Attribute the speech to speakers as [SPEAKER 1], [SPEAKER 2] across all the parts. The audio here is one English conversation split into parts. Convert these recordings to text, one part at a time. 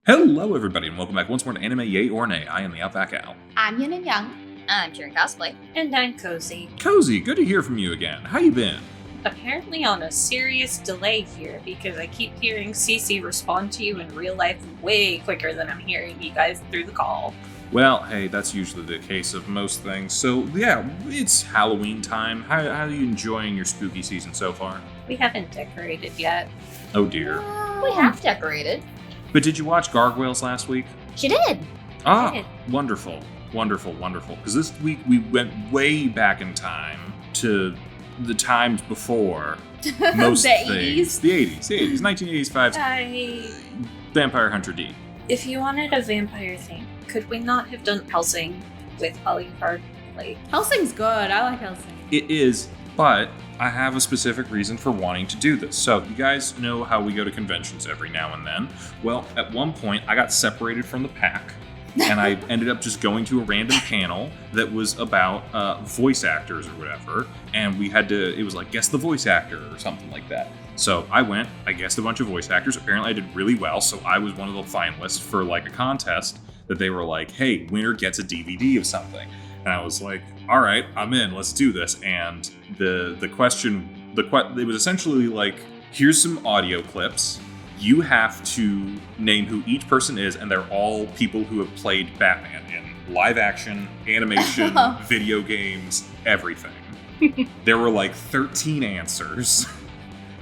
[SPEAKER 1] Hello, everybody, and welcome back once more to Anime Yay or Nay. I am TheOutbackAl.
[SPEAKER 2] I'm Yin&Jung.
[SPEAKER 3] I'm CheerandCosplay.
[SPEAKER 4] And I'm Kozi.
[SPEAKER 1] Kozi, good to hear from you again. How you been?
[SPEAKER 4] Apparently on a serious delay here because I keep hearing Cece respond to you in real life way quicker than I'm hearing you guys through the call.
[SPEAKER 1] Well, hey, that's usually the case of most things. So, yeah, it's Halloween time. How are you enjoying your spooky season so far?
[SPEAKER 4] We haven't decorated yet.
[SPEAKER 1] Oh, dear.
[SPEAKER 3] We have decorated.
[SPEAKER 1] But did you watch Gargoyles last week?
[SPEAKER 3] She did.
[SPEAKER 1] Ah, wonderful. Wonderful, wonderful. Because this week we went way back in time to the times before most
[SPEAKER 2] The
[SPEAKER 1] things.
[SPEAKER 2] 80s?
[SPEAKER 1] The 80s. 1985's Vampire Hunter D.
[SPEAKER 4] If you wanted a vampire thing, could we not have done Helsing with Alucard?
[SPEAKER 2] Helsing's good. I like Helsing.
[SPEAKER 1] It is, but I have a specific reason for wanting to do this. So, you guys know how we go to conventions every now and then. Well, at one point, I got separated from the pack, and I ended up just going to a random panel that was about voice actors or whatever, and we had to, it was like, guess the voice actor or something like that. So I went, I guessed a bunch of voice actors. Apparently I did really well, so I was one of the finalists for like a contest that they were like, hey, winner gets a DVD of something. And I was like, all right, I'm in, let's do this. And the question, it was essentially like, here's some audio clips. You have to name who each person is, and they're all people who have played Batman in live action, animation, video games, everything. There were like 13 answers,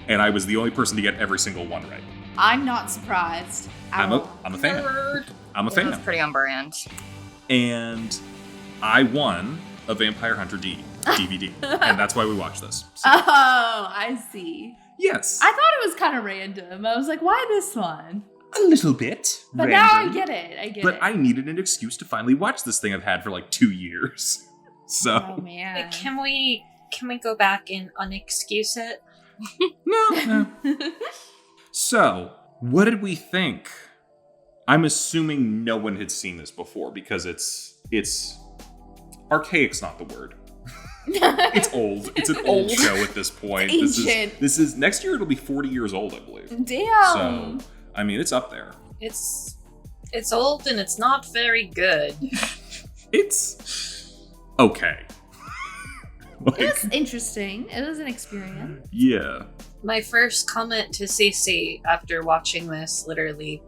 [SPEAKER 1] and I was the only person to get every single one right.
[SPEAKER 2] I'm not surprised.
[SPEAKER 1] I'm a fan. I'm a fan.
[SPEAKER 3] That's pretty on brand.
[SPEAKER 1] And I won a Vampire Hunter D DVD, and that's why we watched this. So.
[SPEAKER 2] Oh, I see.
[SPEAKER 1] Yes.
[SPEAKER 2] I thought it was kind of random. I was like, why this one?
[SPEAKER 1] A little bit.
[SPEAKER 2] But
[SPEAKER 1] random.
[SPEAKER 2] now I get it.
[SPEAKER 1] But I needed an excuse to finally watch this thing I've had for like 2 years. So.
[SPEAKER 2] Oh, man.
[SPEAKER 4] Can we go back and unexcuse it?
[SPEAKER 1] No. So, what did we think? I'm assuming no one had seen this before because it's archaic's not the word. It's old. It's an old show at this point.
[SPEAKER 2] Ancient.
[SPEAKER 1] This is next year it'll be 40 years old, I believe.
[SPEAKER 2] Damn.
[SPEAKER 1] So, I mean, it's up there.
[SPEAKER 4] It's old and it's not very good.
[SPEAKER 1] It's okay.
[SPEAKER 2] It was interesting. It was an experience.
[SPEAKER 1] Yeah.
[SPEAKER 4] My first comment to Cece after watching this literally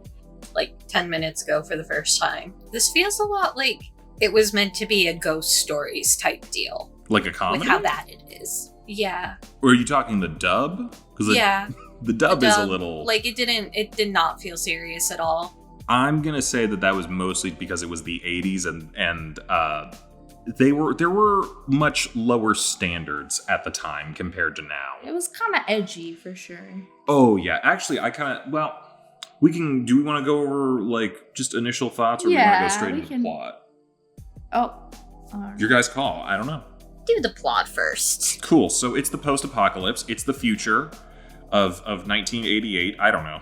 [SPEAKER 4] like 10 minutes ago for the first time. This feels a lot like it was meant to be a ghost stories type deal.
[SPEAKER 1] Like a comedy?
[SPEAKER 4] With how bad it is. Yeah.
[SPEAKER 1] Or are you talking the dub?
[SPEAKER 4] Yeah.
[SPEAKER 1] The dub is a little...
[SPEAKER 4] Like, it did not feel serious at all.
[SPEAKER 1] I'm going to say that was mostly because it was the 80s and there were much lower standards at the time compared to now.
[SPEAKER 2] It was kind of edgy, for sure.
[SPEAKER 1] Oh, yeah. Actually, do we want to go over, like, just initial thoughts, or do we want to go straight into the plot?
[SPEAKER 2] Oh.
[SPEAKER 1] Your guys' call. I don't know.
[SPEAKER 3] Do the plot first.
[SPEAKER 1] Cool. So it's the post-apocalypse. It's the future of 1988. I don't know.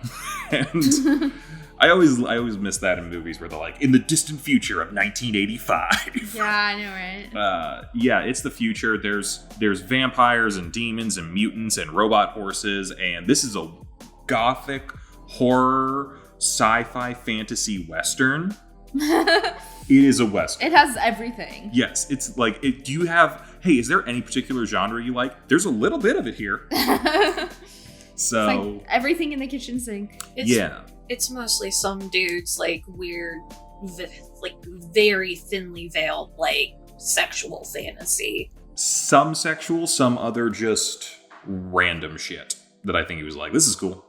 [SPEAKER 1] And I always miss that in movies where they're like, in the distant future of 1985.
[SPEAKER 2] Yeah, I know, right?
[SPEAKER 1] Yeah, it's the future. There's vampires and demons and mutants and robot horses, and this is a gothic horror sci-fi fantasy western. It is a western.
[SPEAKER 2] It has everything.
[SPEAKER 1] Yes, it's like, is there any particular genre you like? There's a little bit of it here. So
[SPEAKER 2] it's like everything in the kitchen sink.
[SPEAKER 4] It's mostly some dudes like weird, like very thinly veiled like sexual fantasy.
[SPEAKER 1] Some sexual, some other just random shit that I think he was like, this is cool.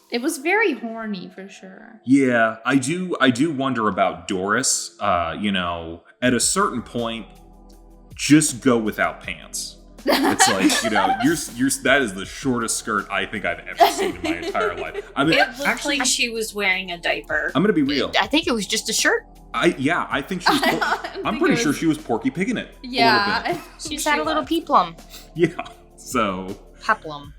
[SPEAKER 2] It was very horny for sure.
[SPEAKER 1] Yeah, I do wonder about Doris. At a certain point, just go without pants. It's like, that is the shortest skirt I think I've ever seen in my entire life. I mean,
[SPEAKER 4] it looked like she was wearing a diaper.
[SPEAKER 1] I'm gonna be real.
[SPEAKER 3] I think it was just a shirt.
[SPEAKER 1] I think she was. I'm pretty sure she was Porky Pigging it.
[SPEAKER 2] Yeah,
[SPEAKER 3] She's had a little peplum.
[SPEAKER 1] Yeah. So.
[SPEAKER 3] Peplum.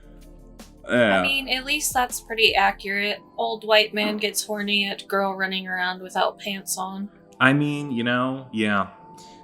[SPEAKER 4] I mean, at least that's pretty accurate. Old white man gets horny at girl running around without pants on.
[SPEAKER 1] I mean, yeah.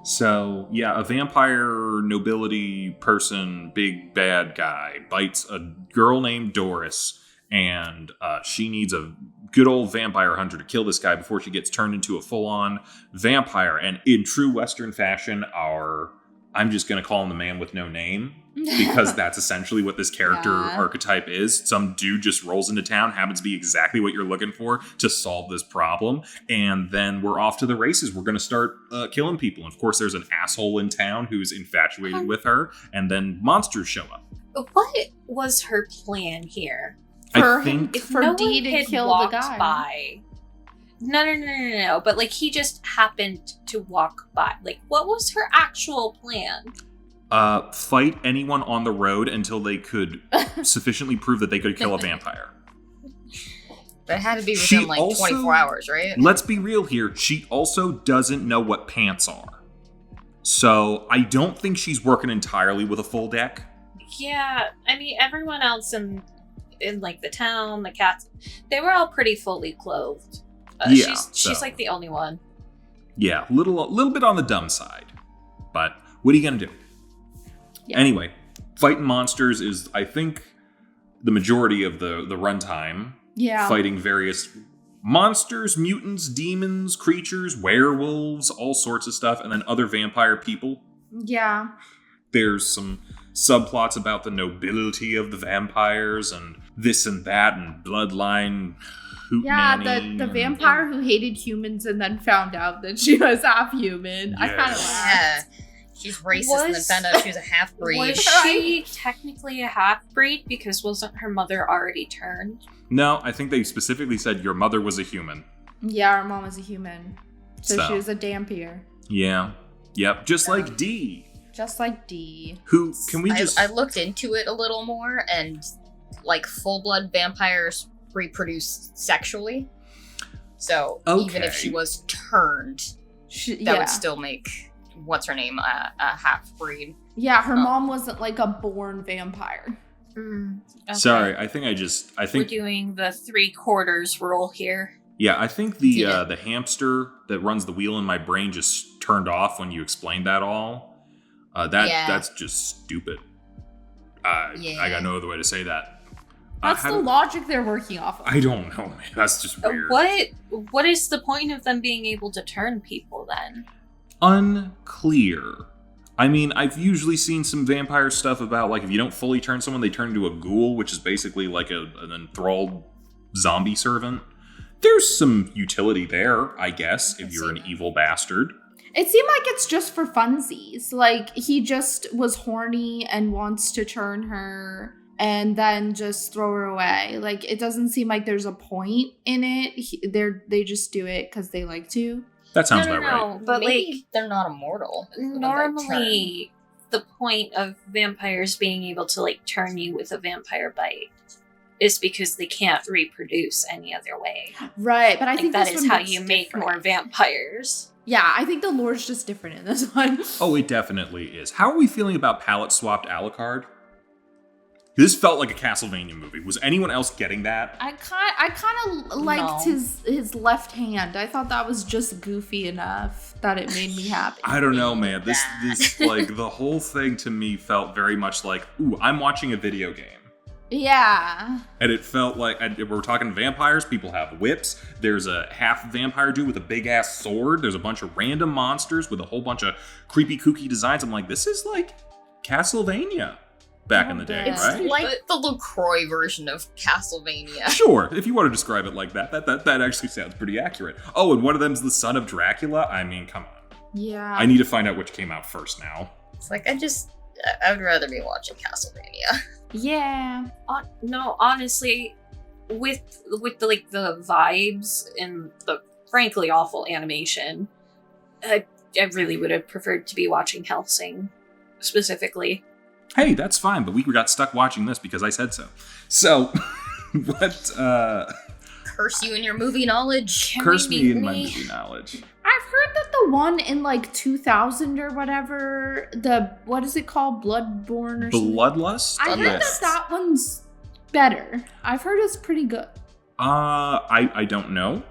[SPEAKER 1] So, yeah, a vampire nobility person, big bad guy, bites a girl named Doris, and she needs a good old vampire hunter to kill this guy before she gets turned into a full-on vampire. And in true Western fashion, I'm just going to call him the man with no name, because that's essentially what this character archetype is. Some dude just rolls into town, happens to be exactly what you're looking for to solve this problem, and then we're off to the races. We're going to start killing people. And of course, there's an asshole in town who's infatuated with her, and then monsters show up.
[SPEAKER 4] What was her plan here?
[SPEAKER 1] I think
[SPEAKER 2] for
[SPEAKER 4] no
[SPEAKER 2] Dee
[SPEAKER 4] one
[SPEAKER 2] to
[SPEAKER 4] had
[SPEAKER 2] kill the
[SPEAKER 4] walked
[SPEAKER 2] guy.
[SPEAKER 4] by. No. But like he just happened to walk by. Like, what was her actual plan?
[SPEAKER 1] Fight anyone on the road until they could sufficiently prove that they could kill a vampire.
[SPEAKER 3] But it had to be
[SPEAKER 1] She
[SPEAKER 3] within like
[SPEAKER 1] also-
[SPEAKER 3] 24 hours, right?
[SPEAKER 1] Let's be real here. She also doesn't know what pants are. So I don't think she's working entirely with a full deck.
[SPEAKER 4] Yeah, I mean everyone else in like the town, the cats, they were all pretty fully clothed.
[SPEAKER 1] Yeah,
[SPEAKER 4] she's
[SPEAKER 1] so-
[SPEAKER 4] like the only one.
[SPEAKER 1] Yeah, little bit on the dumb side. But what are you gonna do?
[SPEAKER 2] Yeah.
[SPEAKER 1] Anyway, fighting monsters is, I think, the majority of the runtime.
[SPEAKER 2] Yeah.
[SPEAKER 1] Fighting various monsters, mutants, demons, creatures, werewolves, all sorts of stuff, and then other vampire people.
[SPEAKER 2] Yeah.
[SPEAKER 1] There's some subplots about the nobility of the vampires and this and that and bloodline.
[SPEAKER 2] Yeah,
[SPEAKER 1] hootenanny
[SPEAKER 2] the
[SPEAKER 1] and-
[SPEAKER 2] vampire who hated humans and then found out that she was half human. I kind of
[SPEAKER 1] Yes.
[SPEAKER 2] laughed.
[SPEAKER 3] Yeah. She's racist and then found out she was a half-breed.
[SPEAKER 4] Was she technically a half-breed because wasn't her mother already turned?
[SPEAKER 1] No, I think they specifically said your mother was a human.
[SPEAKER 2] Yeah, her mom was a human. So
[SPEAKER 1] So.
[SPEAKER 2] she was a dampier.
[SPEAKER 1] Yeah. Yep. Just like Dee.
[SPEAKER 2] Just like Dee.
[SPEAKER 1] Who, can we just...
[SPEAKER 3] I looked into it a little more, and like full-blood vampires reproduce sexually. So even if she
[SPEAKER 1] Okay.
[SPEAKER 3] was turned, that would still make what's her name a half-breed.
[SPEAKER 2] Yeah, her mom wasn't like a born vampire.
[SPEAKER 4] Okay.
[SPEAKER 1] Sorry, I think
[SPEAKER 4] We're doing the 3/4 rule here.
[SPEAKER 1] yeah, I think the hamster that runs the wheel in my brain just turned off when you explained that all. That's just stupid. I got no other way to say that.
[SPEAKER 2] That's the logic they're working off of.
[SPEAKER 1] I don't know, man. That's just weird.
[SPEAKER 4] What is the point of them being able to turn people then?
[SPEAKER 1] Unclear. I mean, I've usually seen some vampire stuff about, like, if you don't fully turn someone, they turn into a ghoul, which is basically like an enthralled zombie servant. There's some utility there, I guess, if you're an evil bastard.
[SPEAKER 2] It seemed like it's just for funsies. Like, he just was horny and wants to turn her and then just throw her away. Like, it doesn't seem like there's a point in it. They just do it because they like to.
[SPEAKER 1] That sounds about right.
[SPEAKER 4] No, but
[SPEAKER 3] Maybe
[SPEAKER 4] like
[SPEAKER 3] they're not immortal.
[SPEAKER 4] normally the point of vampires being able to like turn you with a vampire bite is because they can't reproduce any other way.
[SPEAKER 2] Right, but I
[SPEAKER 4] Like
[SPEAKER 2] think
[SPEAKER 4] that
[SPEAKER 2] this
[SPEAKER 4] is
[SPEAKER 2] one
[SPEAKER 4] how
[SPEAKER 2] looks
[SPEAKER 4] you make
[SPEAKER 2] different.
[SPEAKER 4] more vampires.
[SPEAKER 2] Yeah, I think the lore's just different in this one.
[SPEAKER 1] Oh, it definitely is. How are we feeling about palette-swapped Alucard? This felt like a Castlevania movie. Was anyone else getting that?
[SPEAKER 2] I kind of liked his left hand. I thought that was just goofy enough that it made me happy.
[SPEAKER 1] I don't know, man. This like, the whole thing to me felt very much like, ooh, I'm watching a video game.
[SPEAKER 2] Yeah.
[SPEAKER 1] And it felt like, we're talking vampires, people have whips, there's a half vampire dude with a big ass sword, there's a bunch of random monsters with a whole bunch of creepy kooky designs. I'm like, this is like Castlevania back in the day,
[SPEAKER 2] It's
[SPEAKER 1] right?
[SPEAKER 3] Like the LaCroix version of Castlevania.
[SPEAKER 1] Sure, if you want to describe it like that actually sounds pretty accurate. Oh, and one of them's the son of Dracula? I mean, come on.
[SPEAKER 2] Yeah.
[SPEAKER 1] I need to find out which came out first now.
[SPEAKER 3] It's like I would rather be watching Castlevania.
[SPEAKER 2] Yeah.
[SPEAKER 4] No, honestly, with the like the vibes and the frankly awful animation, I really would have preferred to be watching Hellsing specifically.
[SPEAKER 1] Hey, that's fine, but we got stuck watching this because I said so. So, what,
[SPEAKER 3] Curse you in your movie knowledge.
[SPEAKER 1] curse me in my movie knowledge.
[SPEAKER 2] I've heard that the one in like 2000 or whatever, what is it called? Bloodborne or something?
[SPEAKER 1] Bloodlust?
[SPEAKER 2] I heard that one's better. I've heard it's pretty good.
[SPEAKER 1] I don't know.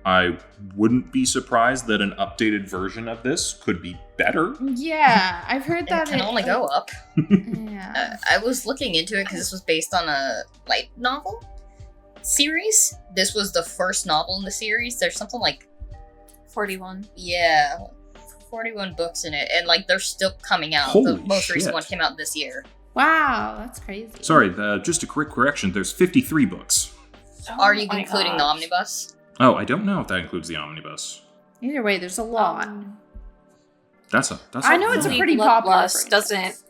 [SPEAKER 1] I wouldn't be surprised that an updated version of this could be better.
[SPEAKER 2] Yeah, I've heard that
[SPEAKER 3] It can only go up.
[SPEAKER 2] Yeah.
[SPEAKER 3] I was looking into it because this was based on a light novel. series. This was the first novel in the series. There's something like
[SPEAKER 4] 41.
[SPEAKER 3] Yeah, 41 books in it, and like they're still coming out.
[SPEAKER 1] Holy
[SPEAKER 3] the most
[SPEAKER 1] shit.
[SPEAKER 3] recent one came out this year.
[SPEAKER 2] Wow, that's crazy.
[SPEAKER 1] Sorry, just a quick correction. There's 53 books.
[SPEAKER 3] Are you
[SPEAKER 4] my
[SPEAKER 3] including the
[SPEAKER 4] gosh.
[SPEAKER 3] omnibus?
[SPEAKER 1] Oh, I don't know if that includes the omnibus.
[SPEAKER 2] Either way, there's a lot.
[SPEAKER 1] That's a.
[SPEAKER 2] I know it's a
[SPEAKER 4] Only
[SPEAKER 2] pretty popular
[SPEAKER 4] Bloodlust doesn't,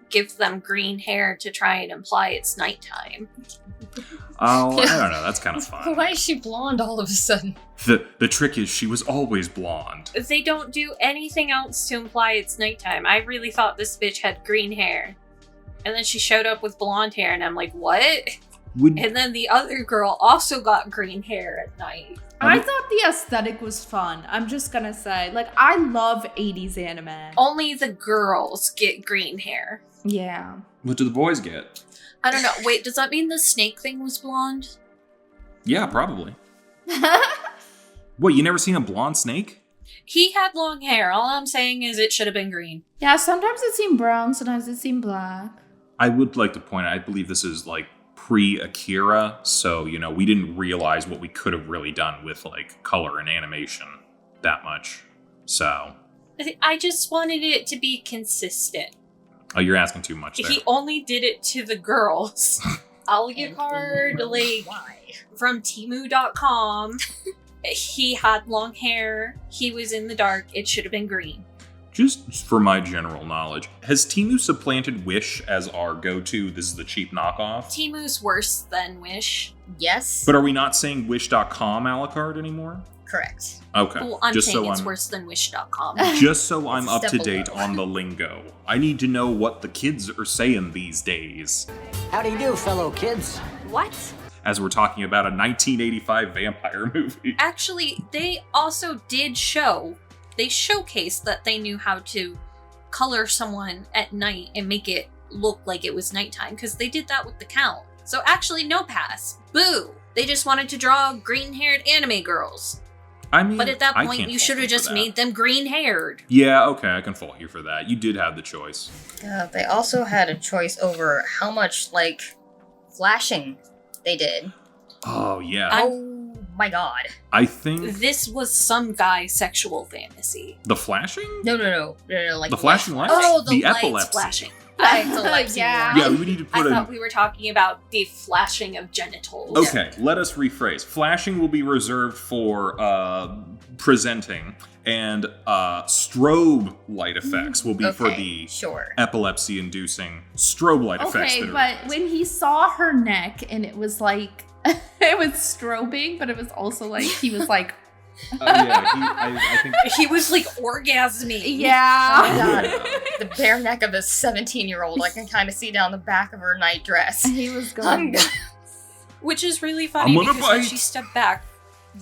[SPEAKER 4] give them green hair to try and imply it's nighttime.
[SPEAKER 1] Oh, I don't know. That's kind of fun.
[SPEAKER 3] Why is she blonde all of a sudden?
[SPEAKER 1] The trick is she was always blonde.
[SPEAKER 4] They don't do anything else to imply it's nighttime. I really thought this bitch had green hair. And then she showed up with blonde hair, and I'm like, what? And then the other girl also got green hair at night.
[SPEAKER 2] I thought the aesthetic was fun. I'm just gonna say, like, I love 80s anime.
[SPEAKER 4] Only the girls get green hair.
[SPEAKER 2] Yeah.
[SPEAKER 1] What do the boys get?
[SPEAKER 4] I don't know. Wait, does that mean the snake thing was blonde?
[SPEAKER 1] Yeah, probably. What, you never seen a blonde snake?
[SPEAKER 4] He had long hair. All I'm saying is it should have been green.
[SPEAKER 2] Yeah, sometimes it seemed brown, sometimes it seemed black.
[SPEAKER 1] I would like to point out, I believe this is like pre-Akira, so, we didn't realize what we could have really done with like color and animation that much. So.
[SPEAKER 4] I just wanted it to be consistent.
[SPEAKER 1] Oh, you're asking too much there.
[SPEAKER 4] He only did it to the girls. Alucard, like, from Temu.com. He had long hair. He was in the dark. It should have been green.
[SPEAKER 1] Just for my general knowledge, has Temu supplanted Wish as our go-to, this is the cheap knockoff?
[SPEAKER 4] Temu's worse than Wish.
[SPEAKER 3] Yes.
[SPEAKER 1] But are we not saying Wish.com Alucard anymore?
[SPEAKER 3] Correct.
[SPEAKER 1] Okay.
[SPEAKER 4] Well, I'm
[SPEAKER 1] just
[SPEAKER 4] saying
[SPEAKER 1] so
[SPEAKER 4] it's
[SPEAKER 1] I'm,
[SPEAKER 4] worse than Wish.com.
[SPEAKER 1] Just so I'm
[SPEAKER 3] It's a
[SPEAKER 1] up to
[SPEAKER 3] step
[SPEAKER 1] date
[SPEAKER 3] below.
[SPEAKER 1] on the lingo. I need to know what the kids are saying these days.
[SPEAKER 5] How do you do, fellow kids?
[SPEAKER 4] What?
[SPEAKER 1] As we're talking about a 1985 vampire movie.
[SPEAKER 4] Actually, they also did they showcased that they knew how to color someone at night and make it look like it was nighttime, because they did that with the Count. So actually, no pass. Boo! They just wanted to draw green-haired anime girls.
[SPEAKER 1] I mean,
[SPEAKER 4] But at that
[SPEAKER 1] I
[SPEAKER 4] point,
[SPEAKER 1] can't
[SPEAKER 4] you
[SPEAKER 1] fault
[SPEAKER 4] should
[SPEAKER 1] them
[SPEAKER 4] have
[SPEAKER 1] for
[SPEAKER 4] just
[SPEAKER 1] that.
[SPEAKER 4] made them green-haired.
[SPEAKER 1] Yeah, okay, I can fault you for that. You did have the choice.
[SPEAKER 3] They also had a choice over how much, like, flashing they did.
[SPEAKER 1] Oh, yeah.
[SPEAKER 3] Oh my god.
[SPEAKER 1] I think
[SPEAKER 4] This was some guy's sexual fantasy.
[SPEAKER 1] the flashing?
[SPEAKER 3] No, like
[SPEAKER 1] The flashing lights?
[SPEAKER 4] Oh, the lights
[SPEAKER 1] epilepsy.
[SPEAKER 4] flashing.
[SPEAKER 2] Yeah.
[SPEAKER 1] Yeah, we need to
[SPEAKER 4] I
[SPEAKER 1] put
[SPEAKER 4] thought we were talking about the flashing of genitals.
[SPEAKER 1] Okay, let us rephrase. Flashing will be reserved for presenting, and strobe light effects will be for the
[SPEAKER 3] sure.
[SPEAKER 1] epilepsy-inducing strobe light effects.
[SPEAKER 2] Okay,
[SPEAKER 1] that are
[SPEAKER 2] but when he saw her neck and it was like, it was strobing, but it was also like, he was like,
[SPEAKER 1] I think
[SPEAKER 4] He was like orgasming.
[SPEAKER 2] yeah.
[SPEAKER 3] Oh my god. The bare neck of a 17-year-old. I can kind of see down the back of her night dress.
[SPEAKER 2] He was going.
[SPEAKER 4] Which is really funny
[SPEAKER 1] I'm gonna
[SPEAKER 4] because when
[SPEAKER 1] bite.
[SPEAKER 4] she stepped back,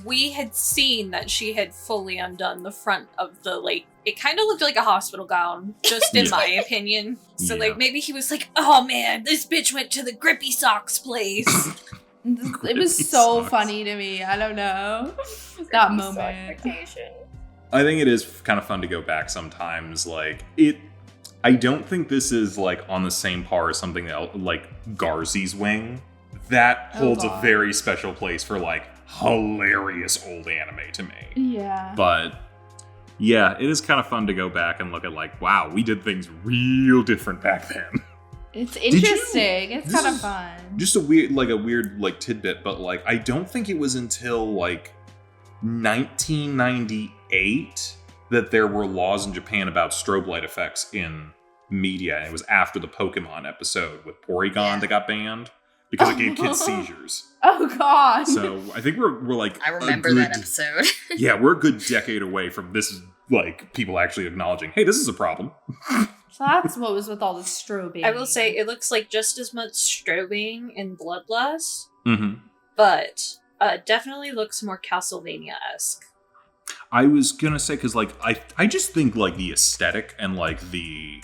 [SPEAKER 4] we had seen that she had fully undone the front of the, like, it kind of looked like a hospital gown, just in
[SPEAKER 1] Yeah.
[SPEAKER 4] my opinion. So,
[SPEAKER 1] Yeah.
[SPEAKER 4] like, maybe he was like, oh man, this bitch went to the Grippy Socks place.
[SPEAKER 2] It was so funny to me. I don't know. That moment.
[SPEAKER 1] I think it is kind of fun to go back sometimes. Like I don't think this is like on the same par as something else, like Garzy's Wing. That
[SPEAKER 2] Oh,
[SPEAKER 1] holds a
[SPEAKER 2] God.
[SPEAKER 1] very special place for like hilarious old anime to me.
[SPEAKER 2] Yeah.
[SPEAKER 1] But yeah, it is kind of fun to go back and look at like, wow, we did things real different back then.
[SPEAKER 2] It's
[SPEAKER 1] you-
[SPEAKER 2] interesting. It's
[SPEAKER 1] this
[SPEAKER 2] kind of
[SPEAKER 1] is
[SPEAKER 2] fun.
[SPEAKER 1] Just a weird like tidbit, but like I don't think it was until like 1998 that there were laws in Japan about strobe light effects in media, and it was after the Pokemon episode with Porygon that got banned because it gave kids seizures.
[SPEAKER 2] Oh God.
[SPEAKER 1] So I think we're like
[SPEAKER 3] I remember
[SPEAKER 1] a
[SPEAKER 3] that
[SPEAKER 1] good-
[SPEAKER 3] episode.
[SPEAKER 1] Yeah, we're a good decade away from this, like people actually acknowledging, hey, this is a problem.
[SPEAKER 2] So that's what was with all the strobing.
[SPEAKER 4] I will say, it looks like just as much strobing in Bloodlust,
[SPEAKER 1] Mm-hmm.
[SPEAKER 4] but definitely looks more Castlevania-esque.
[SPEAKER 1] I was gonna say, because like I just think like the aesthetic and like the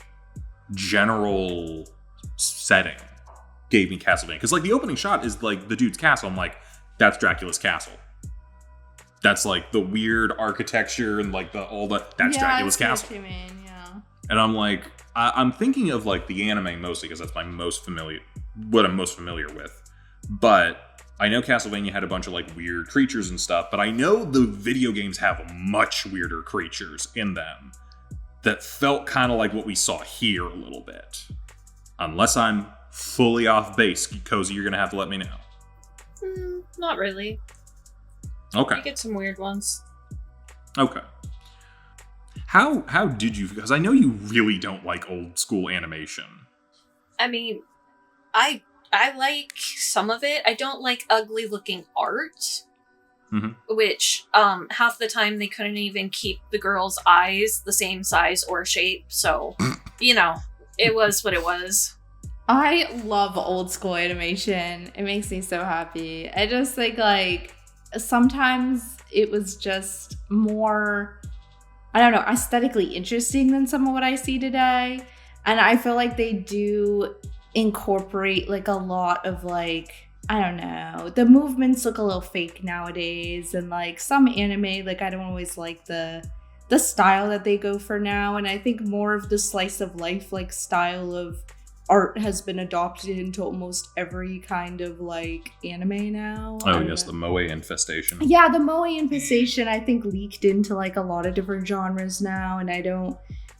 [SPEAKER 1] general setting gave me Castlevania, because like the opening shot is like the dude's castle. I'm like, that's Dracula's castle. That's like the weird architecture and like that's Dracula's
[SPEAKER 2] I see
[SPEAKER 1] castle.
[SPEAKER 2] what you mean, yeah.
[SPEAKER 1] And I'm like, I'm thinking of like the anime mostly because that's what I'm most familiar with. But I know Castlevania had a bunch of like weird creatures and stuff, but I know the video games have much weirder creatures in them that felt kind of like what we saw here a little bit. Unless I'm fully off base, Kozi, you're going to have to let me know.
[SPEAKER 4] Not really.
[SPEAKER 1] Okay.
[SPEAKER 4] You get some weird ones.
[SPEAKER 1] Okay. How did you... Because I know you really don't like old school animation.
[SPEAKER 4] I mean, I like some of it. I don't like ugly looking art. Which, half the time they couldn't even keep the girl's eyes the same size or shape. So, you know, it was what it was.
[SPEAKER 2] I love old school animation. It makes me so happy. I just think, like, sometimes it was just more, I don't know, aesthetically interesting than some of what I see today. And I feel like they do incorporate, like, a lot of, like, I don't know, the movements look a little fake nowadays. And, like, some anime, like, I don't always like the style that they go for now. And I think more of the slice of life, like, style of art has been adopted into almost every kind of like anime now.
[SPEAKER 1] Oh yes, the moe infestation.
[SPEAKER 2] Yeah, the moe infestation I think leaked into like a lot of different genres now, and I don't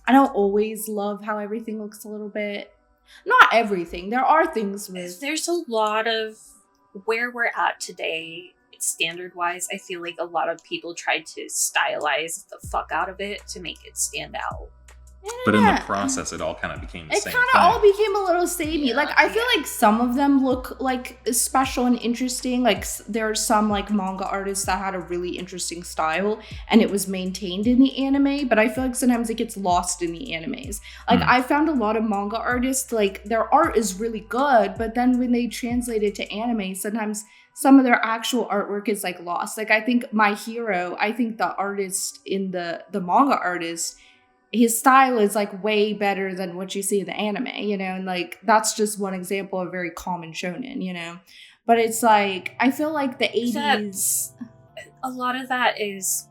[SPEAKER 2] always love how everything looks a little bit. Not everything. There are things with.
[SPEAKER 4] There's a lot of where we're at today. Standard wise, I feel like a lot of people tried to stylize the fuck out of it to make it stand out.
[SPEAKER 1] But in the process, it all kind of became the same thing.
[SPEAKER 2] It kind of all became a little samey. Yeah, like, I feel like some of them look, like, special and interesting. Like, there are some, like, manga artists that had a really interesting style, and it was maintained in the anime, but I feel like sometimes it gets lost in the animes. Like, I found a lot of manga artists, like, their art is really good, but then when they translate it to anime, sometimes some of their actual artwork is, like, lost. Like, I think My Hero, I think the artist in the manga artist, his style is like way better than what you see in the anime, you know, and like that's just one example of very common shonen, you know. But it's like I feel like the 80s,
[SPEAKER 4] a lot of that is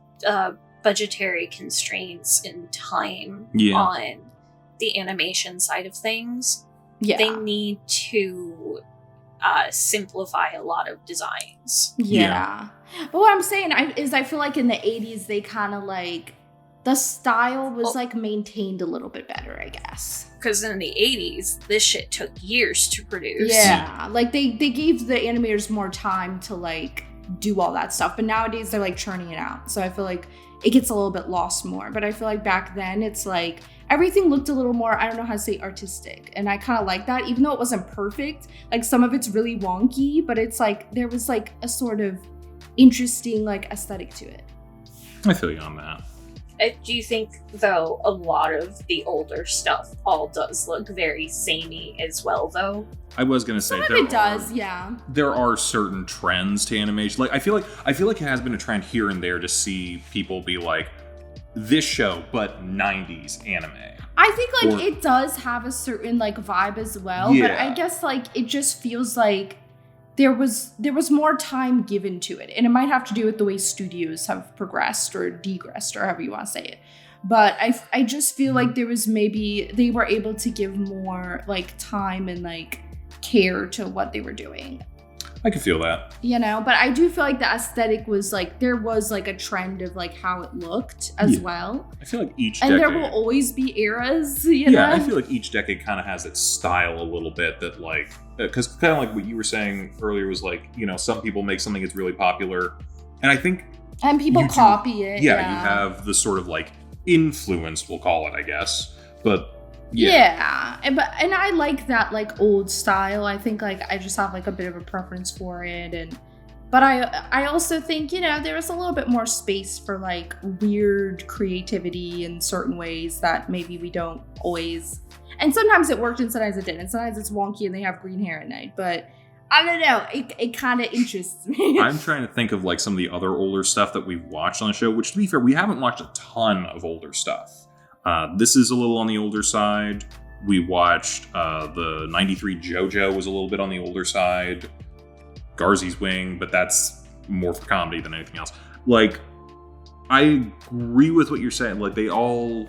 [SPEAKER 4] budgetary constraints and time on the animation side of things. Yeah, they need to simplify a lot of designs.
[SPEAKER 2] Yeah. But what I'm saying is I feel like in the 80s they kind of like the style was like maintained a little bit better, I guess.
[SPEAKER 4] Because in the 80s, this shit took years to produce.
[SPEAKER 2] Yeah, like they gave the animators more time to like do all that stuff. But nowadays they're like churning it out. So I feel like it gets a little bit lost more. But I feel like back then it's like everything looked a little more, I don't know how to say, artistic. And I kind of like that, even though it wasn't perfect. Like some of it's really wonky, but it's like there was like a sort of interesting like aesthetic to it.
[SPEAKER 1] I feel you on that.
[SPEAKER 4] Do you think, though, a lot of the older stuff all does look very samey as well, though?
[SPEAKER 1] I was gonna say there are certain trends to animation. Like I feel like it has been a trend here and there to see people be like, this show, but 90s anime.
[SPEAKER 2] I think like it does have a certain like vibe as well, but I guess like it just feels like there was more time given to it, and it might have to do with the way studios have progressed or degressed or however you want to say it. But I just feel like there was maybe they were able to give more like time and like care to what they were doing.
[SPEAKER 1] I can feel that.
[SPEAKER 2] You know, but I do feel like the aesthetic was like, there was like a trend of like how it looked as well.
[SPEAKER 1] I feel like each decade.
[SPEAKER 2] And there will always be eras, you know?
[SPEAKER 1] Yeah, I feel like each decade kind of has its style a little bit that like, because kind of like what you were saying earlier was like, you know, some people make something that's really popular. And I think.
[SPEAKER 2] And people copy it.
[SPEAKER 1] Yeah, you have the sort of like influence, we'll call it, I guess. But.
[SPEAKER 2] Yeah, and I like that like old style. I think like I just have like a bit of a preference for it, but I also think, you know, there is a little bit more space for like weird creativity in certain ways that maybe we don't always. And sometimes it worked and sometimes it didn't. And sometimes it's wonky and they have green hair at night, but I don't know. It kind of interests me.
[SPEAKER 1] I'm trying to think of like some of the other older stuff that we've watched on the show, which to be fair, we haven't watched a ton of older stuff. This is a little on the older side. We watched the 93 JoJo was a little bit on the older side. Garzy's Wing, but that's more for comedy than anything else. Like, I agree with what you're saying. Like, they all...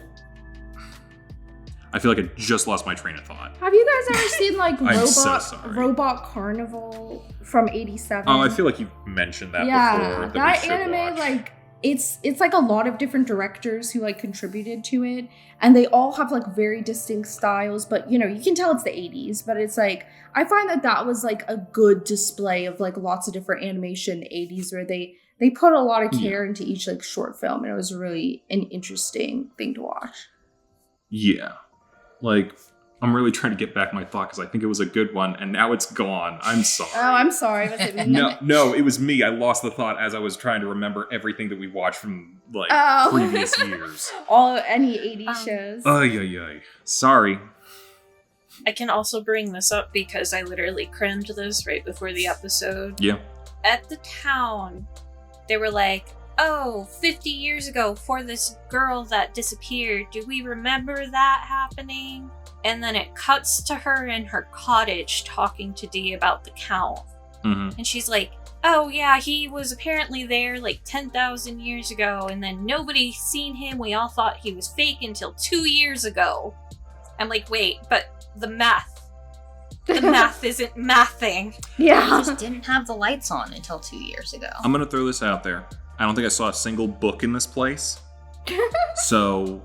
[SPEAKER 1] I feel like I just lost my train of thought.
[SPEAKER 2] Have you guys ever seen like
[SPEAKER 1] I'm so sorry.
[SPEAKER 2] Robot Carnival from '87?
[SPEAKER 1] Oh, I feel like you mentioned that before.
[SPEAKER 2] That anime, like it's like a lot of different directors who like contributed to it, and they all have like very distinct styles. But you can tell it's the '80s. But it's like I find that was like a good display of like lots of different animation '80s where they put a lot of care into each like short film, and it was really an interesting thing to watch.
[SPEAKER 1] Yeah. Like, I'm really trying to get back my thought because I think it was a good one, and now it's gone. I'm sorry.
[SPEAKER 2] Oh, I'm sorry. Was it me?
[SPEAKER 1] No, it was me. I lost the thought as I was trying to remember everything that we watched from, like, previous years.
[SPEAKER 2] Any 80s shows.
[SPEAKER 1] Ay. Sorry.
[SPEAKER 4] I can also bring this up because I literally crammed this right before the episode.
[SPEAKER 1] Yeah.
[SPEAKER 4] At the town, they were like, 50 years ago for this girl that disappeared. Do we remember that happening? And then it cuts to her in her cottage talking to Dee about the Count.
[SPEAKER 1] Mm-hmm.
[SPEAKER 4] And she's like, oh yeah, he was apparently there like 10,000 years ago, and then nobody seen him. We all thought he was fake until 2 years ago. I'm like, wait, but the math isn't mathing.
[SPEAKER 2] Yeah.
[SPEAKER 3] He just didn't have the lights on until 2 years ago.
[SPEAKER 1] I'm going to throw this out there. I don't think I saw a single book in this place. So,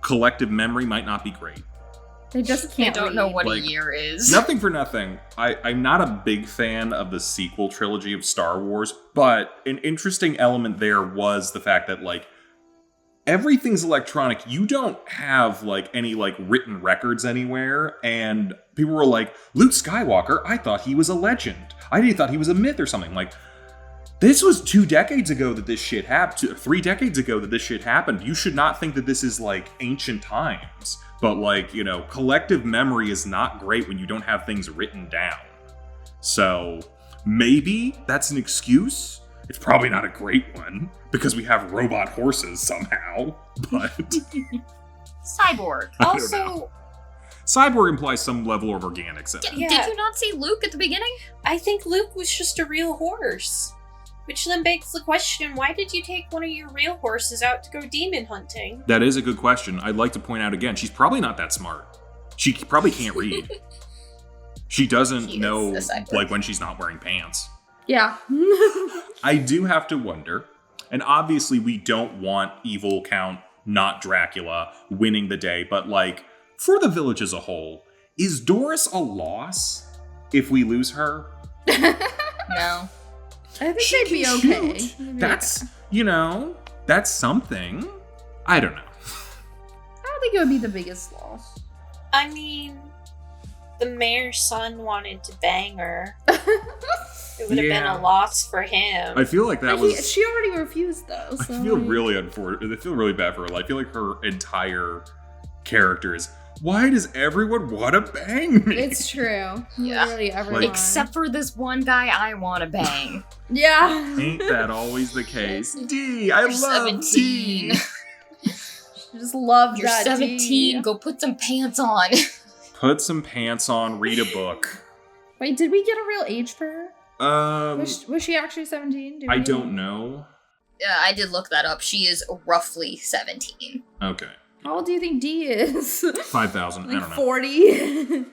[SPEAKER 1] collective memory might not be great.
[SPEAKER 2] They just can't
[SPEAKER 3] I don't know what
[SPEAKER 1] Like,
[SPEAKER 3] a year is.
[SPEAKER 1] Nothing for nothing. I'm not a big fan of the sequel trilogy of Star Wars, but an interesting element there was the fact that, like, everything's electronic. You don't have, like, any, like, written records anywhere, and people were like, Luke Skywalker, I thought he was a legend. I thought he was a myth or something. Like, this was 2 decades ago that this shit happened. 3 decades ago that this shit happened. You should not think that this is, like, ancient times. But, like, collective memory is not great when you don't have things written down. So, maybe that's an excuse. It's probably not a great one, because we have robot horses somehow. But...
[SPEAKER 3] Cyborg.
[SPEAKER 1] I don't
[SPEAKER 4] Also...
[SPEAKER 1] know. Cyborg implies some level of organics in it.
[SPEAKER 4] Yeah.
[SPEAKER 3] Did you not see Luke at the beginning?
[SPEAKER 4] I think Luke was just a real horse. Which then begs the question, why did you take one of your real horses out to go demon hunting?
[SPEAKER 1] That is a good question. I'd like to point out again, she's probably not that smart. She probably can't read. She doesn't
[SPEAKER 3] She
[SPEAKER 1] know,
[SPEAKER 3] is a cyborg.
[SPEAKER 1] like, when she's not wearing pants.
[SPEAKER 2] Yeah.
[SPEAKER 1] I do have to wonder, and obviously we don't want evil Count, not Dracula, winning the day, but, like, for the village as a whole, is Doris a loss if we lose her?
[SPEAKER 3] No.
[SPEAKER 2] I think
[SPEAKER 1] She
[SPEAKER 2] they'd be
[SPEAKER 1] can
[SPEAKER 2] okay.
[SPEAKER 1] shoot.
[SPEAKER 2] They'd be
[SPEAKER 1] That's,
[SPEAKER 2] okay.
[SPEAKER 1] That's something. I don't know.
[SPEAKER 2] I don't think it would be the biggest loss.
[SPEAKER 4] I mean, the mayor's son wanted to bang her. It would have been
[SPEAKER 1] Yeah.
[SPEAKER 4] a loss for him.
[SPEAKER 1] I feel like that
[SPEAKER 2] But
[SPEAKER 1] was...
[SPEAKER 2] she already refused though.
[SPEAKER 1] I
[SPEAKER 2] So
[SPEAKER 1] feel really unfortunate. I feel really bad for her. I feel like her entire character is, why does everyone want to bang me?
[SPEAKER 2] It's true.
[SPEAKER 3] Yeah.
[SPEAKER 2] Literally everyone.
[SPEAKER 1] Like-
[SPEAKER 3] Except for this one guy I want to bang.
[SPEAKER 2] Yeah.
[SPEAKER 1] Ain't that always the case? D, I
[SPEAKER 3] You're
[SPEAKER 1] love
[SPEAKER 3] 17.
[SPEAKER 1] D.
[SPEAKER 2] She just loved
[SPEAKER 3] You're
[SPEAKER 2] that.
[SPEAKER 3] 17.
[SPEAKER 2] D.
[SPEAKER 3] Go put some pants on.
[SPEAKER 1] Put some pants on, read a book.
[SPEAKER 2] Wait, did we get a real age for her?
[SPEAKER 1] Um,
[SPEAKER 2] Was she actually 17?
[SPEAKER 1] I don't know.
[SPEAKER 3] I did look that up. She is roughly 17.
[SPEAKER 1] Okay.
[SPEAKER 2] How old do you think D is?
[SPEAKER 1] 5,000. I
[SPEAKER 2] Like
[SPEAKER 1] don't know.
[SPEAKER 2] 40?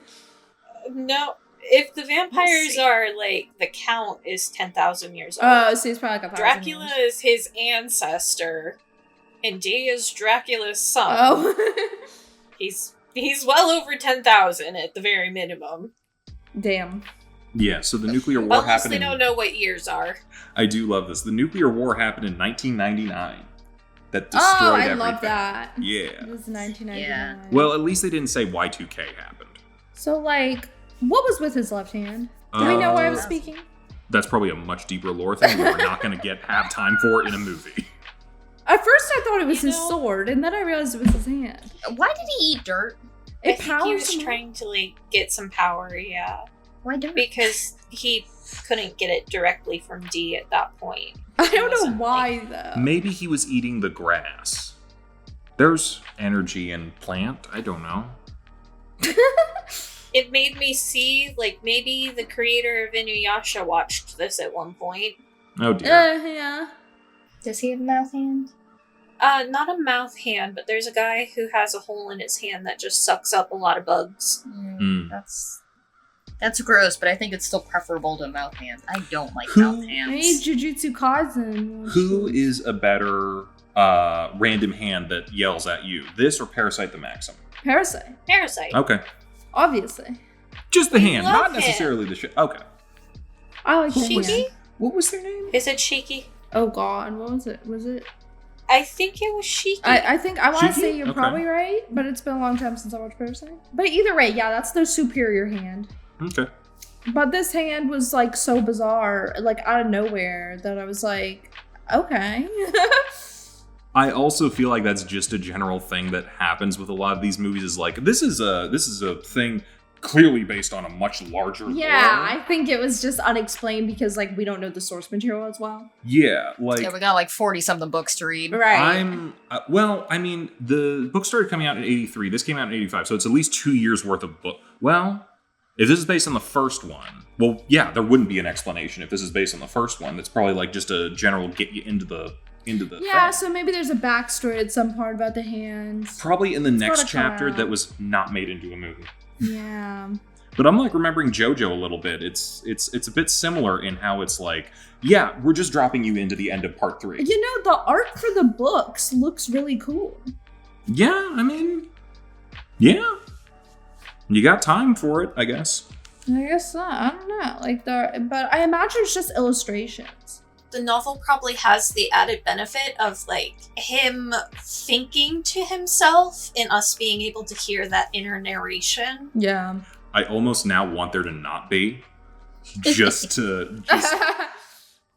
[SPEAKER 4] No, if the vampires
[SPEAKER 3] see.
[SPEAKER 4] are like, the Count is 10,000 years old.
[SPEAKER 2] Oh, so he's probably like 1,000
[SPEAKER 4] Dracula
[SPEAKER 2] years.
[SPEAKER 4] is his ancestor, and D is Dracula's son.
[SPEAKER 2] Oh.
[SPEAKER 4] He's well over 10,000 at the very minimum.
[SPEAKER 2] Damn.
[SPEAKER 1] Yeah, so the nuclear war
[SPEAKER 4] Unless
[SPEAKER 1] happened
[SPEAKER 4] they
[SPEAKER 1] in...
[SPEAKER 4] don't know what years are.
[SPEAKER 1] I do love this. The nuclear war happened in 1999. That destroyed
[SPEAKER 2] Oh, I
[SPEAKER 1] everything.
[SPEAKER 2] love that.
[SPEAKER 1] Yeah.
[SPEAKER 2] It was 1999.
[SPEAKER 3] Yeah.
[SPEAKER 1] Well, at least they didn't say Y2K happened.
[SPEAKER 2] So, like, what was with his left hand? Do we know why I'm speaking?
[SPEAKER 1] That's probably a much deeper lore thing that we're not going to have time for in a movie.
[SPEAKER 2] At first, I thought it was
[SPEAKER 4] You
[SPEAKER 2] his
[SPEAKER 4] know-
[SPEAKER 2] sword, and then I realized it was his hand.
[SPEAKER 3] Why did he eat dirt?
[SPEAKER 4] I
[SPEAKER 2] It
[SPEAKER 4] think he
[SPEAKER 2] powers
[SPEAKER 4] was
[SPEAKER 2] him up.
[SPEAKER 4] trying to, like, get some power, yeah.
[SPEAKER 3] Why dirt?
[SPEAKER 4] Because he couldn't get it directly from D at that point.
[SPEAKER 2] I don't know
[SPEAKER 4] wasn't,
[SPEAKER 2] why, though.
[SPEAKER 1] Maybe he was eating the grass. There's energy in plant. I don't know.
[SPEAKER 4] It made me see, like, maybe the creator of Inuyasha watched this at one point.
[SPEAKER 1] Oh dear.
[SPEAKER 2] Yeah.
[SPEAKER 3] Does he have a mouth hand?
[SPEAKER 4] Not a mouth hand, but there's a guy who has a hole in his hand that just sucks up a lot of bugs.
[SPEAKER 3] That's gross, but I think it's still preferable to mouth hands. I don't like mouth hands.
[SPEAKER 2] Hey, Jujutsu Kaisen.
[SPEAKER 1] Who is a better random hand that yells at you? This or Parasite the Maxim?
[SPEAKER 2] Parasite.
[SPEAKER 1] Okay.
[SPEAKER 2] Obviously.
[SPEAKER 1] Just the hand,
[SPEAKER 4] love
[SPEAKER 1] not
[SPEAKER 4] him.
[SPEAKER 1] necessarily the shit. Okay.
[SPEAKER 2] I like the
[SPEAKER 4] Shiki?
[SPEAKER 2] hand.
[SPEAKER 1] What was their name?
[SPEAKER 4] Is it Shiki?
[SPEAKER 2] Oh god, what was it? Was it?
[SPEAKER 4] I think it was Shiki.
[SPEAKER 2] I think I want to
[SPEAKER 1] Shiki?
[SPEAKER 2] say you're
[SPEAKER 1] Okay.
[SPEAKER 2] probably right, but it's been a long time since I watched Parasite. But either way, yeah, that's the superior hand.
[SPEAKER 1] Okay.
[SPEAKER 2] But this hand was like so bizarre, like out of nowhere, that I was like, okay.
[SPEAKER 1] I also feel like that's just a general thing that happens with a lot of these movies. Is like this is a thing clearly based on a much larger
[SPEAKER 2] Yeah,
[SPEAKER 1] lore.
[SPEAKER 2] I think it was just unexplained because like we don't know the source material as well.
[SPEAKER 1] Yeah, like
[SPEAKER 3] Yeah, we got like 40-something books to read.
[SPEAKER 2] Right.
[SPEAKER 1] I'm well. I mean, the book started coming out in '83. This came out in '85, so it's at least 2 years worth of book. Well, if this is based on the first one, well, yeah, there wouldn't be an explanation if this is based on the first one. That's probably like just a general get you into the
[SPEAKER 2] Yeah,
[SPEAKER 1] thing.
[SPEAKER 2] so maybe there's a backstory at some part about the hands.
[SPEAKER 1] Probably in the next
[SPEAKER 2] gotta come
[SPEAKER 1] chapter
[SPEAKER 2] out.
[SPEAKER 1] that was not made into a movie.
[SPEAKER 2] Yeah.
[SPEAKER 1] But I'm like remembering JoJo a little bit. It's a bit similar in how it's like, yeah, we're just dropping you into the end of part 3.
[SPEAKER 2] You know, the art for the books looks really cool.
[SPEAKER 1] Yeah, I mean, yeah, you got time for it, I guess.
[SPEAKER 2] I guess not. I don't know. Like but I imagine it's just illustrations.
[SPEAKER 4] The novel probably has the added benefit of like him thinking to himself and us being able to hear that inner narration.
[SPEAKER 2] Yeah.
[SPEAKER 1] I almost now want there to not be, just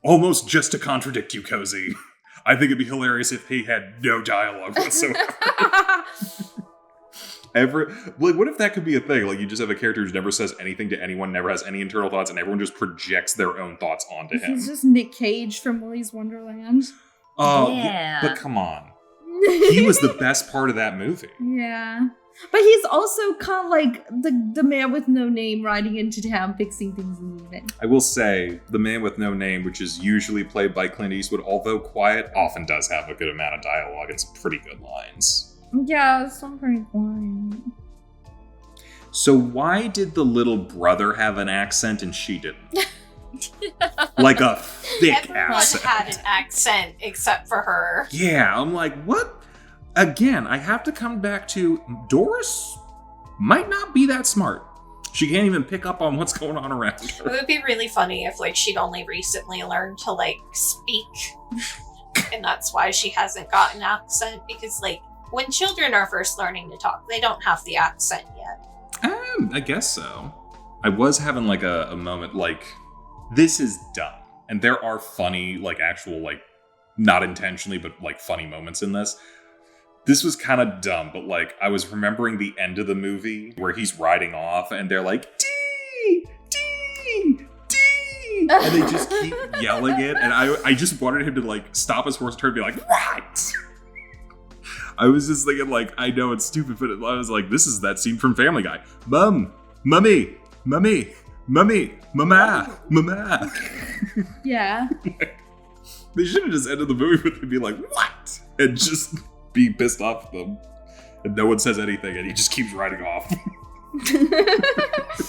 [SPEAKER 1] almost just to contradict you, Kozi. I think it'd be hilarious if he had no dialogue whatsoever. What if that could be a thing? Like you just have a character who never says anything to anyone, never has any internal thoughts, and everyone just projects their own thoughts onto him.
[SPEAKER 2] He's just Nick Cage from Willy's Wonderland.
[SPEAKER 1] Oh,
[SPEAKER 3] Yeah.
[SPEAKER 1] but come on. He was the best part of that movie.
[SPEAKER 2] Yeah. But he's also kind of like the man with no name riding into town fixing things and leaving.
[SPEAKER 1] I will say, the man with no name, which is usually played by Clint Eastwood, although quiet, often does have a good amount of dialogue and some pretty good lines.
[SPEAKER 2] Yeah, some pretty quiet.
[SPEAKER 1] So why did the little brother have an accent and she didn't? Like a thick
[SPEAKER 4] Everyone
[SPEAKER 1] accent.
[SPEAKER 4] had an accent except for her.
[SPEAKER 1] Yeah, I'm like, what? Again, I have to come back to Doris might not be that smart. She can't even pick up on what's going on around
[SPEAKER 4] It
[SPEAKER 1] her.
[SPEAKER 4] would be really funny if like she'd only recently learned to like speak. And that's why she hasn't got an accent, because like when children are first learning to talk, they don't have the accent yet.
[SPEAKER 1] I guess so. I was having like a moment like, this is dumb. And there are funny, like actual, like, not intentionally, but like funny moments in this. This was kind of dumb, but like I was remembering the end of the movie where he's riding off and they're like, Dee! Dee! Dee! And they just keep yelling it. And I just wanted him to like stop his horse and turn and be like, what? I was just thinking like, I know it's stupid, but I was like, this is that scene from Family Guy. Mum, mummy, mummy, mummy, mama, mama.
[SPEAKER 2] Yeah.
[SPEAKER 1] They should have just ended the movie with him being like, what? And just be pissed off at them. And no one says anything and he just keeps riding off.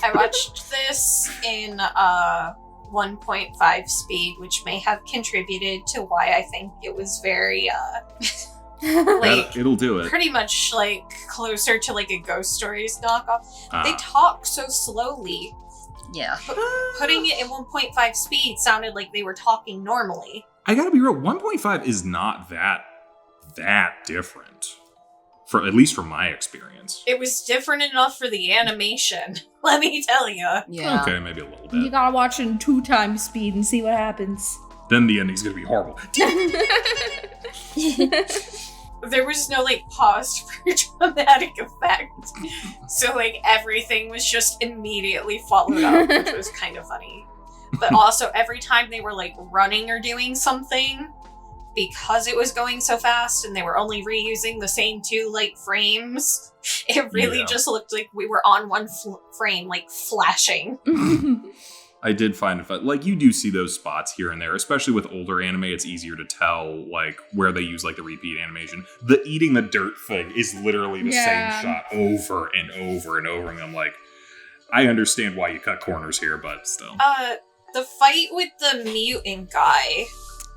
[SPEAKER 4] I watched this in 1.5 speed, which may have contributed to why I think it was very like
[SPEAKER 1] It'll do it.
[SPEAKER 4] pretty much like closer to like a Ghost Stories knockoff. They
[SPEAKER 1] Ah.
[SPEAKER 4] talk so slowly.
[SPEAKER 3] Yeah.
[SPEAKER 4] Putting it in 1.5 speed sounded like they were talking normally.
[SPEAKER 1] I gotta be real, 1.5 is not that different. At least from my experience.
[SPEAKER 4] It was different enough for the animation, let me tell you.
[SPEAKER 3] Yeah.
[SPEAKER 1] Okay, maybe a little
[SPEAKER 2] You
[SPEAKER 1] bit.
[SPEAKER 2] gotta watch it in 2 times speed and see what happens.
[SPEAKER 1] Then the ending's gonna be horrible.
[SPEAKER 4] There was no like pause for dramatic effect. So like everything was just immediately followed up, which was kind of funny. But also every time they were like running or doing something, because it was going so fast and they were only reusing the same 2 like frames, it really
[SPEAKER 1] Yeah.
[SPEAKER 4] just looked like we were on one frame like flashing.
[SPEAKER 1] I did find it fun. Like, you do see those spots here and there, especially with older anime. It's easier to tell, like, where they use, like, the repeat animation. The eating the dirt thing is literally the same shot over and over and over. And I'm like, I understand why you cut corners here, but still.
[SPEAKER 4] The fight with the mutant guy.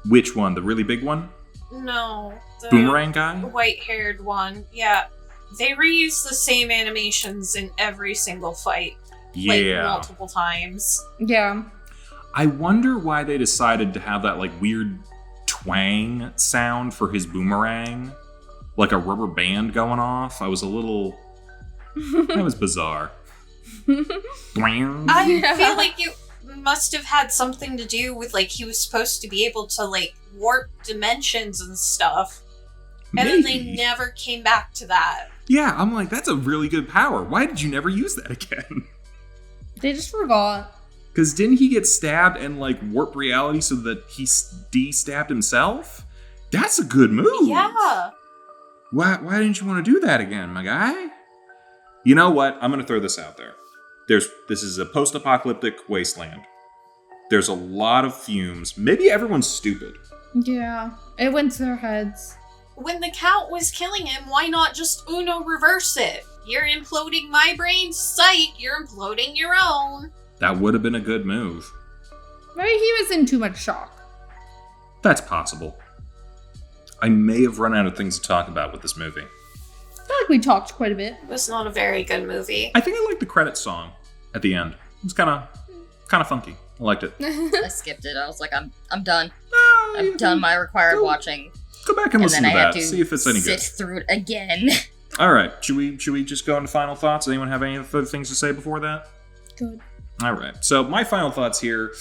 [SPEAKER 1] Which one? The really big one?
[SPEAKER 4] No. The
[SPEAKER 1] Boomerang guy?
[SPEAKER 4] white-haired one. Yeah. They reuse the same animations in every single fight.
[SPEAKER 1] Yeah.
[SPEAKER 4] Like, multiple times.
[SPEAKER 2] Yeah.
[SPEAKER 1] I wonder why they decided to have that, like, weird twang sound for his boomerang. Like a rubber band going off. I was a little... That was bizarre.
[SPEAKER 4] I feel like it must have had something to do with, like, he was supposed to be able to, like, warp dimensions and stuff. And then they never came back to that.
[SPEAKER 1] Yeah, I'm like, that's a really good power. Why did you never use that again?
[SPEAKER 2] They just forgot.
[SPEAKER 1] Because didn't he get stabbed and, like, warp reality so that he de-stabbed himself? That's a good move.
[SPEAKER 4] Yeah.
[SPEAKER 1] Why didn't you want to do that again, my guy? You know what? I'm going to throw this out there. This is a post-apocalyptic wasteland. There's a lot of fumes. Maybe everyone's stupid.
[SPEAKER 2] Yeah. It went to their heads.
[SPEAKER 4] When the Count was killing him, why not just Uno reverse it? You're imploding my brain, psych, you're imploding your own.
[SPEAKER 1] That would have been a good move.
[SPEAKER 2] Maybe he was in too much shock.
[SPEAKER 1] That's possible. I may have run out of things to talk about with this movie.
[SPEAKER 2] I feel like we talked quite a bit.
[SPEAKER 4] It was not a very good movie.
[SPEAKER 1] I think I liked the credits song at the end. It was kind of funky. I liked it.
[SPEAKER 3] I skipped it. I was like, I'm done.
[SPEAKER 1] No,
[SPEAKER 3] I've done my required watching.
[SPEAKER 1] Go back and listen
[SPEAKER 3] then
[SPEAKER 1] to
[SPEAKER 3] I had
[SPEAKER 1] that.
[SPEAKER 3] to
[SPEAKER 1] See if it's any good.
[SPEAKER 3] sit through it again.
[SPEAKER 1] All right. Should we just go into final thoughts? Anyone have any other things to say before that?
[SPEAKER 2] Good.
[SPEAKER 1] All right. So my final thoughts here.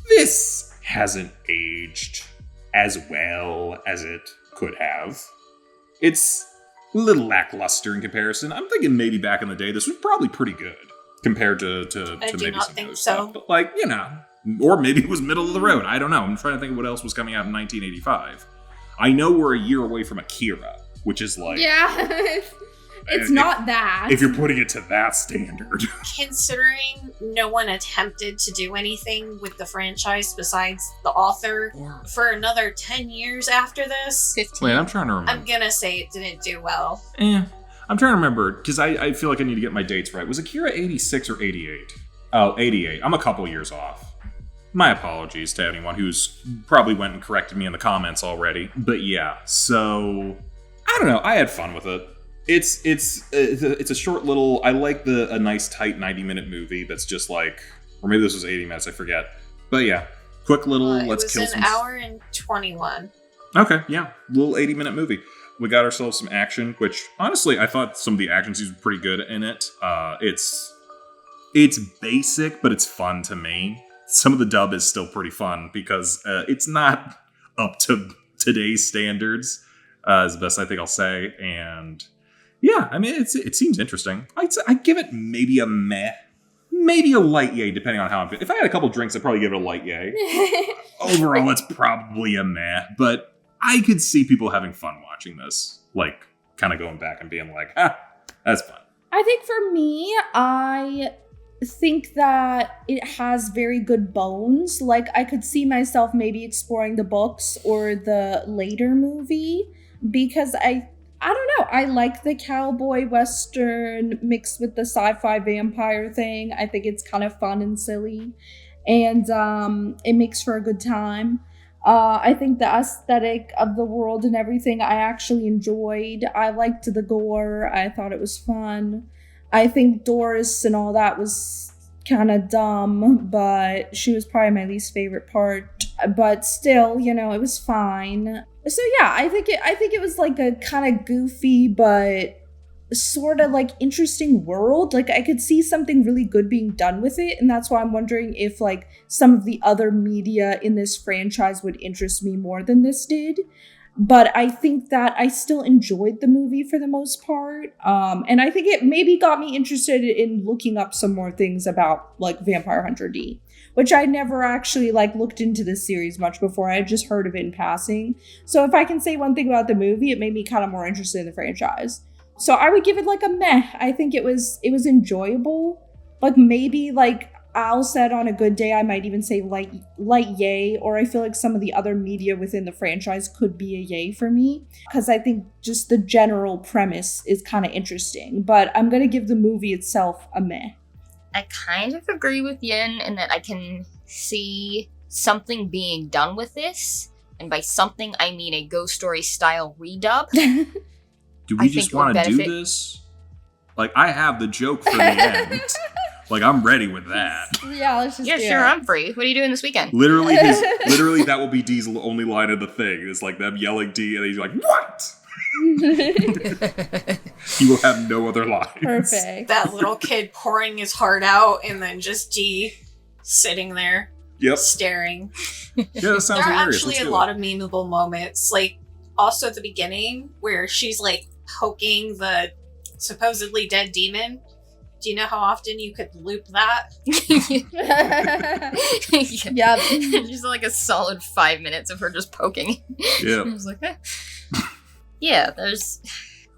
[SPEAKER 1] This hasn't aged as well as it could have. It's a little lackluster in comparison. I'm thinking maybe back in the day this was probably pretty good compared to
[SPEAKER 4] I do
[SPEAKER 1] maybe
[SPEAKER 4] not
[SPEAKER 1] some
[SPEAKER 4] think
[SPEAKER 1] other
[SPEAKER 4] so.
[SPEAKER 1] stuff. But, like, you know, or maybe it was middle of the road. I don't know. I'm trying to think of what else was coming out in 1985. I know we're a year away from Akira, which is like...
[SPEAKER 2] Yeah. It's not that.
[SPEAKER 1] If you're putting it to that standard.
[SPEAKER 4] Considering no one attempted to do anything with the franchise besides the author for another 10 years after this,
[SPEAKER 3] 15.
[SPEAKER 1] Wait, I'm trying to remember.
[SPEAKER 4] I'm gonna say it didn't do well.
[SPEAKER 1] I'm trying to remember, because I feel like I need to get my dates right. Was Akira 86 or 88? Oh, 88. I'm a couple years off. My apologies to anyone who's probably went and corrected me in the comments already. But yeah, so... I don't know. I had fun with it. It's a short little... I like a nice, tight 90-minute movie that's just like... Or maybe this was 80 minutes, I forget. But yeah, quick little let's kill some...
[SPEAKER 4] It was an hour and 21.
[SPEAKER 1] Okay, yeah. Little 80-minute movie. We got ourselves some action, which, honestly, I thought some of the action scenes were pretty good in it. It's basic, but it's fun to me. Some of the dub is still pretty fun, because it's not up to today's standards, is the best I think I'll say. And yeah, I mean, it seems interesting. I'd give it maybe a meh. Maybe a light yay, depending on how I'm feeling. If I had a couple drinks, I'd probably give it a light yay. Overall, it's probably a meh, but I could see people having fun watching this. Like, kind of going back and being like, that's fun.
[SPEAKER 2] I think for me, I think that it has very good bones. Like, I could see myself maybe exploring the books or the later movie, because I don't know. I like the cowboy western mixed with the sci-fi vampire thing. I think it's kind of fun and silly, and it makes for a good time. I think the aesthetic of the world and everything I actually enjoyed. I liked the gore. I thought it was fun. I think Doris and all that was kind of dumb, but she was probably my least favorite part. But still, you know, it was fine. So yeah, I think it was like a kind of goofy but sort of like interesting world. Like, I could see something really good being done with it, and that's why I'm wondering if like some of the other media in this franchise would interest me more than this did. But I think that I still enjoyed the movie for the most part. And I think it maybe got me interested in looking up some more things about like Vampire Hunter D, which I never actually like looked into this series much before. I had just heard of it in passing. So if I can say one thing about the movie, it made me kind of more interested in the franchise. So I would give it like a meh. I think it was enjoyable. Like, maybe like
[SPEAKER 6] Al said on a good day, I might even say light yay, or I feel like some of the other media within the franchise could be a yay for me, because I think just the general premise is kind of interesting, but I'm going to give the movie itself a meh.
[SPEAKER 3] I kind of agree with Yin in that I can see something being done with this, and by something I mean a Ghost Story style redub.
[SPEAKER 1] Do we just want to do this? Like, I have the joke for the end. Like, I'm ready with that.
[SPEAKER 6] Yeah, let's just
[SPEAKER 3] Yeah,
[SPEAKER 6] do
[SPEAKER 3] sure,
[SPEAKER 6] it.
[SPEAKER 3] I'm free. What are you doing this weekend?
[SPEAKER 1] Literally, that will be D's only line of the thing. It's like them yelling D, and he's like, "What?" He will have no other lines.
[SPEAKER 6] Perfect.
[SPEAKER 4] That little kid pouring his heart out, and then just D sitting there, staring.
[SPEAKER 1] Yeah, that sounds
[SPEAKER 4] There are
[SPEAKER 1] hilarious.
[SPEAKER 4] actually
[SPEAKER 1] Let's
[SPEAKER 4] a
[SPEAKER 1] do
[SPEAKER 4] lot
[SPEAKER 1] it.
[SPEAKER 4] of memeable moments, like also at the beginning where she's like poking the supposedly dead demon. Do you know how often you could loop that?
[SPEAKER 3] Yeah. Just like a solid 5 minutes of her just poking.
[SPEAKER 1] Yeah.
[SPEAKER 3] I was like, eh. Yeah, there's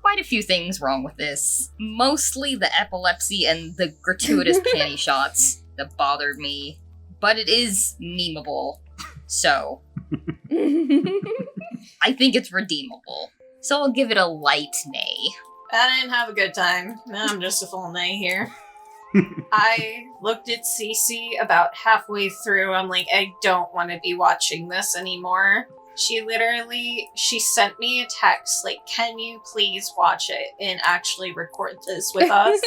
[SPEAKER 3] quite a few things wrong with this. Mostly the epilepsy and the gratuitous panty shots that bothered me. But it is memeable. So I think it's redeemable. So I'll give it a light nay.
[SPEAKER 4] I didn't have a good time. Now I'm just a full nay here. I looked at Cece about halfway through. I'm like, I don't want to be watching this anymore. She sent me a text like, can you please watch it and actually record this with us?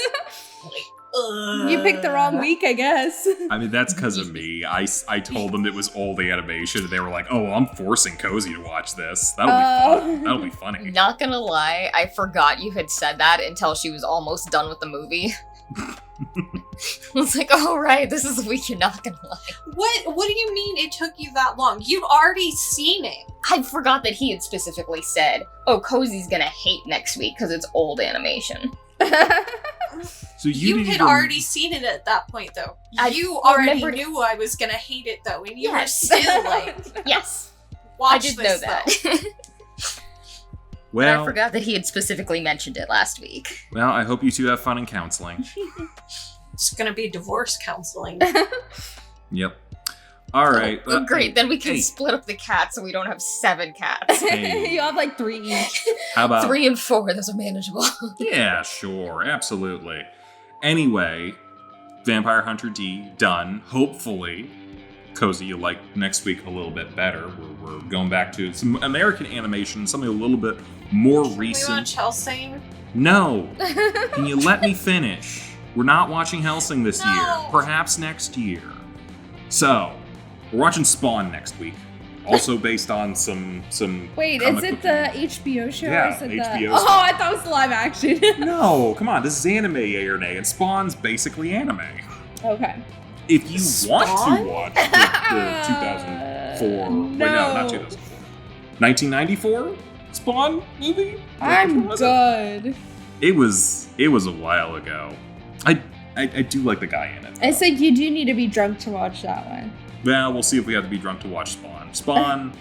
[SPEAKER 4] I'm like, ugh.
[SPEAKER 6] You picked the wrong week, I guess.
[SPEAKER 1] I mean, that's because of me. I told them it was all the animation, and they were like, "Oh, well, I'm forcing Kozi to watch this. That'll be fun. That'll be funny."
[SPEAKER 3] Not gonna lie, I forgot you had said that until she was almost done with the movie. I was like, oh right, this is the week you're not gonna like.
[SPEAKER 4] What do you mean it took you that long? You've already seen it.
[SPEAKER 3] I forgot that he had specifically said, oh, Kozi's gonna hate next week because it's old animation.
[SPEAKER 1] So
[SPEAKER 4] you had already seen it at that point, though. You already knew I was gonna hate it, though, and you were still like,
[SPEAKER 3] yes,
[SPEAKER 4] watch
[SPEAKER 3] I did
[SPEAKER 4] this,
[SPEAKER 3] know that.
[SPEAKER 1] Well,
[SPEAKER 3] I forgot that he had specifically mentioned it last week.
[SPEAKER 1] Well, I hope you two have fun in counseling.
[SPEAKER 4] It's gonna be divorce counseling.
[SPEAKER 1] Yep. All right.
[SPEAKER 3] Oh, great. Then we can split up the cats so we don't have 7 cats.
[SPEAKER 1] Hey.
[SPEAKER 6] You have like 3 each.
[SPEAKER 1] How about
[SPEAKER 3] 3 and 4? Those are manageable.
[SPEAKER 1] Yeah, sure, absolutely. Anyway, Vampire Hunter D done. Hopefully, Kozi, you'll like next week a little bit better. We're going back to some American animation, something a little bit more recent.
[SPEAKER 4] We watch Hellsing?
[SPEAKER 1] No. Can you let me finish? We're not watching Hellsing this year. Perhaps next year. So, we're watching Spawn next week. Also based on some
[SPEAKER 6] Wait, is it the HBO show?
[SPEAKER 1] Yeah,
[SPEAKER 6] or is it
[SPEAKER 1] HBO
[SPEAKER 6] Oh,
[SPEAKER 1] stuff.
[SPEAKER 6] I thought it was live action.
[SPEAKER 1] No, come on, this is anime, yay or nay, and Spawn's basically anime.
[SPEAKER 6] Okay.
[SPEAKER 1] If you want
[SPEAKER 6] Spawn?
[SPEAKER 1] to watch the 2004, wait, no, not 2004, 1994 Spawn movie?
[SPEAKER 6] I'm good.
[SPEAKER 1] It was a while ago. I do like the guy in it.
[SPEAKER 6] I said you do need to be drunk to watch that one.
[SPEAKER 1] Well, we'll see if we have to be drunk to watch Spawn. Spawn,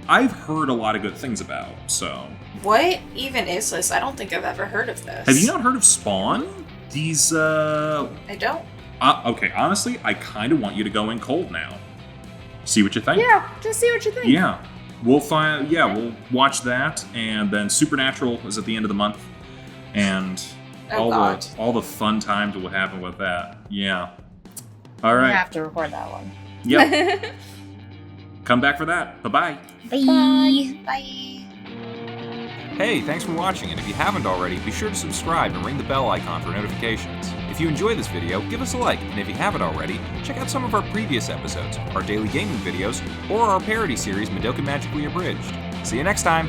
[SPEAKER 1] I've heard a lot of good things about, so.
[SPEAKER 4] What even is this? I don't think I've ever heard of this.
[SPEAKER 1] Have you not heard of Spawn? These,
[SPEAKER 4] I don't.
[SPEAKER 1] Okay, honestly, I kind of want you to go in cold now. See what you think.
[SPEAKER 6] Yeah, just see what you think.
[SPEAKER 1] Yeah. We'll watch that, and then Supernatural is at the end of the month. And all the fun times will happen with that. Yeah. All right.
[SPEAKER 3] I have to record that one.
[SPEAKER 1] Yep. Come back for that. Bye-bye.
[SPEAKER 3] Bye.
[SPEAKER 4] Bye.
[SPEAKER 1] Hey, thanks for watching, and if you haven't already, be sure to subscribe and ring the bell icon for notifications. If you enjoy this video, give us a like, and if you haven't already, check out some of our previous episodes, our daily gaming videos, or our parody series Madoka Magically Abridged. See you next time!